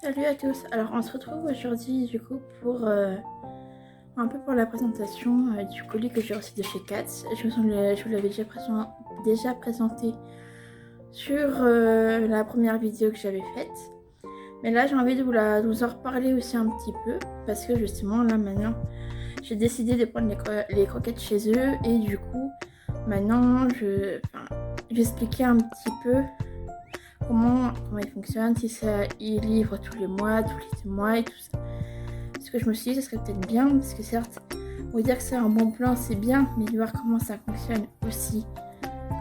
Salut à tous, alors on se retrouve aujourd'hui du coup pour un peu pour la présentation du colis que j'ai reçu de chez Katz. Je vous l'avais déjà présenté sur la première vidéo que j'avais faite. Mais là j'ai envie de vous en reparler aussi un petit peu parce que justement là maintenant j'ai décidé de prendre les croquettes chez eux et du coup maintenant je vais expliquer un petit peu comment il fonctionne, si ça il livre tous les mois, tous les 2 mois et tout ça. Parce que je me suis dit, ça serait peut-être bien, parce que certes, on va dire que c'est un bon plan, c'est bien, mais de voir comment ça fonctionne aussi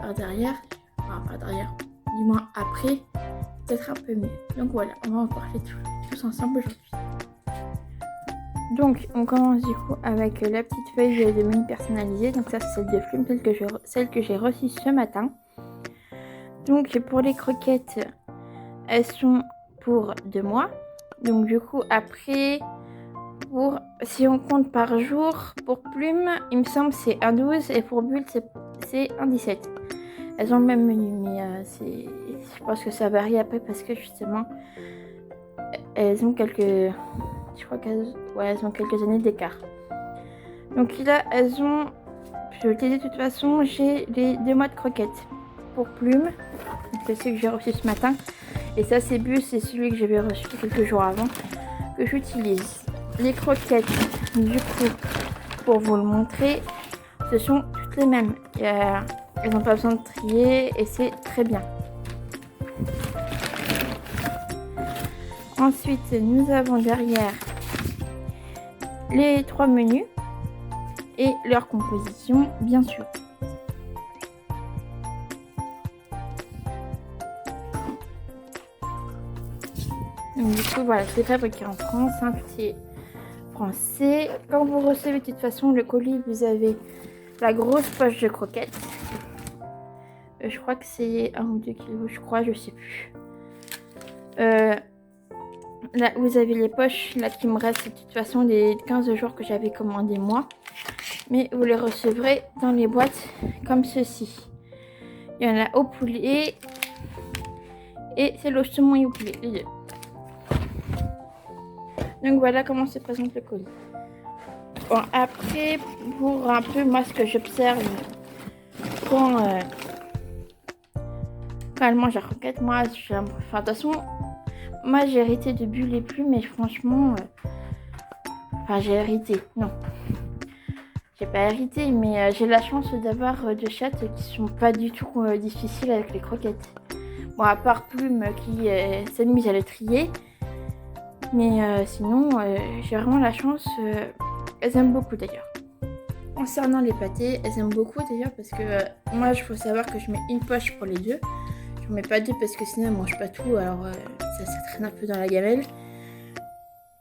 par derrière, enfin par derrière, du moins après, peut-être un peu mieux. Donc voilà, on va en parler tous ensemble aujourd'hui. Donc on commence du coup avec la petite feuille de menu personnalisée. Donc ça c'est celle de Flume, celle que j'ai reçue ce matin. Donc pour les croquettes, elles sont pour 2 mois. Donc du coup après, si on compte par jour, pour Plume, il me semble c'est 1,12 et pour Bulle c'est 1,17. Elles ont le même menu, mais je pense que ça varie après parce que justement elles ont quelques, je crois elles ont quelques années d'écart. Donc là elles ont, je te dis de toute façon, j'ai les 2 mois de croquettes pour Plume. C'est celui que j'ai reçu ce matin. Et ça c'est Bulle, c'est celui que j'avais reçu quelques jours avant que j'utilise. Les croquettes, du coup, pour vous le montrer, ce sont toutes les mêmes. Elles n'ont pas besoin de trier et c'est très bien. Ensuite, nous avons derrière les 3 menus et leur composition, bien sûr. Donc, du coup, voilà, c'est fabriqué en France, un petit français. Quand vous recevez de toute façon le colis, vous avez la grosse poche de croquettes. Je crois que c'est 1 ou 2 kilos, je crois, je sais plus. Là, vous avez les poches là qui me restent de toute façon des 15 jours que j'avais commandé moi. Mais vous les recevrez dans les boîtes comme ceci. Il y en a au poulet et c'est le saumon et au poulet, les deux. Donc voilà comment se présente le colis. Bon, après, pour un peu moi ce que j'observe quand elle mange la croquette, moi, de toute façon, moi j'ai hérité de Bulle et Plume, mais franchement, j'ai hérité, non. J'ai pas hérité, mais j'ai la chance d'avoir deux chattes qui sont pas du tout difficiles avec les croquettes. Bon, à part Plume qui s'amuse à le trier. Mais sinon, j'ai vraiment la chance. Elles aiment beaucoup d'ailleurs. Concernant les pâtés, elles aiment beaucoup d'ailleurs parce que moi, il faut savoir que je mets une poche pour les deux. Je mets pas deux parce que sinon elles mangent pas tout, alors ça traîne un peu dans la gamelle.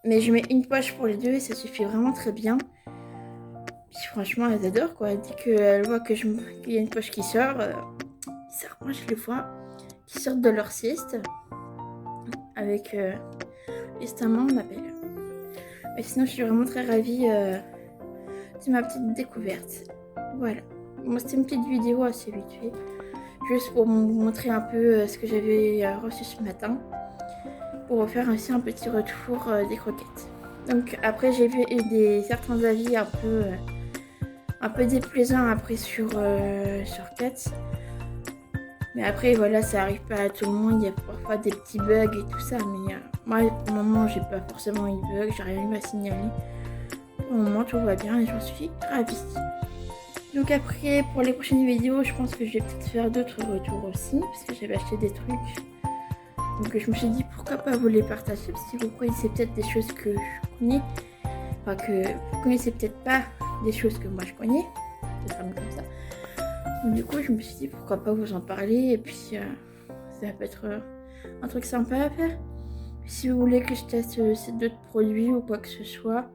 Mais je mets une poche pour les deux et ça suffit vraiment très bien. Puis franchement, elles adorent quoi. Dès qu'elles voient qu'il y a une poche qui sort, ça remarche les fois qui sortent de leur sieste. Avec l'estamment, on appelle. Mais sinon, je suis vraiment très ravie de ma petite découverte. Voilà. Moi, c'était une petite vidéo assez vite fait. Juste pour vous montrer un peu ce que j'avais reçu ce matin. Pour vous faire aussi un petit retour des croquettes. Donc après, j'ai vu certains avis un peu déplaisants après sur Katz. Mais après, voilà, ça arrive pas à tout le monde. Il y a parfois des petits bugs et tout ça. Mais moi, pour le moment, j'ai pas forcément eu de bugs. J'ai rien eu à signaler. Pour le moment, tout va bien et j'en suis ravie. Donc après, pour les prochaines vidéos, je pense que je vais peut-être faire d'autres retours aussi. Parce que j'avais acheté des trucs. Donc je me suis dit, pourquoi pas vous les partager. Parce que vous connaissez peut-être des choses que je connais. Enfin, que vous connaissez peut-être pas des choses que moi je connais. Peut-être comme ça. Donc, du coup, je me suis dit pourquoi pas vous en parler et puis ça peut être un truc sympa à faire. Si vous voulez que je teste d'autres produits ou quoi que ce soit,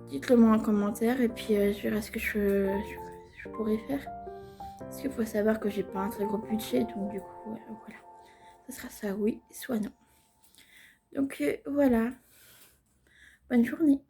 dites-le moi en commentaire et puis je verrai ce que je pourrais faire. Parce qu'il faut savoir que j'ai pas un très gros budget, donc du coup, voilà. Ça sera ça oui, soit non. Donc voilà. Bonne journée.